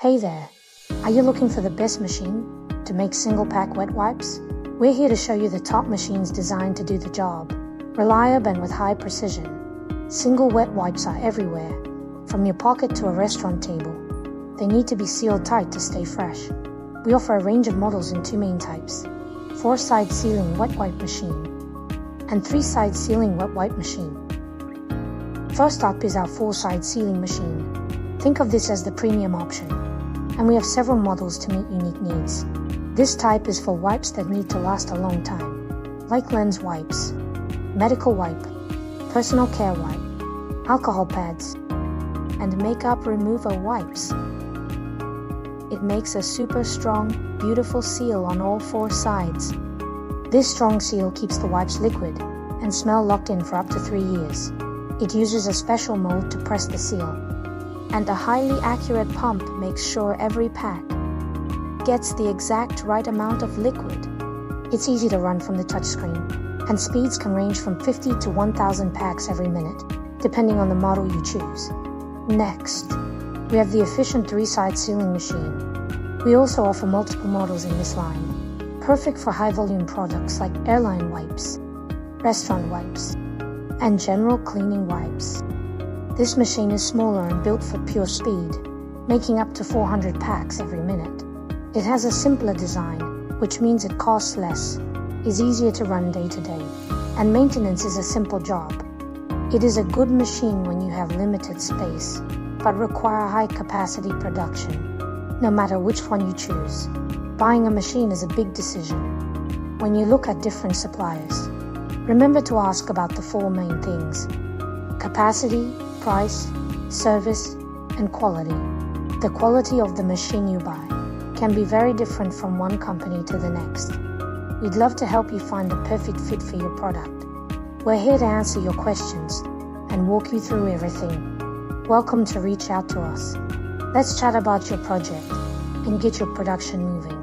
Hey there, are you looking for the best machine to make single pack wet wipes? We're here to show you the top machines designed to do the job, reliable and with high precision. Single wet wipes are everywhere, from your pocket to a restaurant table. They need to be sealed tight to stay fresh. We offer a range of models in two main types: 4-side sealing wet wipe machine and 3-side sealing wet wipe machine. First up is our 4-side sealing machine. Think of this as the premium option, and we have several models to meet unique needs. This type is for wipes that need to last a long time, like lens wipes, medical wipe, personal care wipe, alcohol pads, and makeup remover wipes. It makes a super strong, beautiful seal on all 4 sides. This strong seal keeps the wipes liquid and smell locked in for up to 3 years. It uses a special mold to press the seal, and a highly accurate pump makes sure every pack gets the exact right amount of liquid. It's easy to run from the touchscreen, and speeds can range from 50 to 1,000 packs every minute, depending on the model you choose. Next, we have the efficient 3-side sealing machine. We also offer multiple models in this line, perfect for high-volume products like airline wipes, restaurant wipes, and general cleaning wipes. This machine is smaller and built for pure speed, making up to 400 packs every minute. It has a simpler design, which means it costs less, is easier to run day to day, and maintenance is a simple job. It is a good machine when you have limited space, but require high-capacity production. No matter which one you choose, buying a machine is a big decision. When you look at different suppliers, remember to ask about the 4 main things: capacity, price, service, and quality. The quality of the machine you buy can be very different from one company to the next. We'd love to help you find the perfect fit for your product. We're here to answer your questions and walk you through everything. Welcome to reach out to us. Let's chat about your project and get your production moving.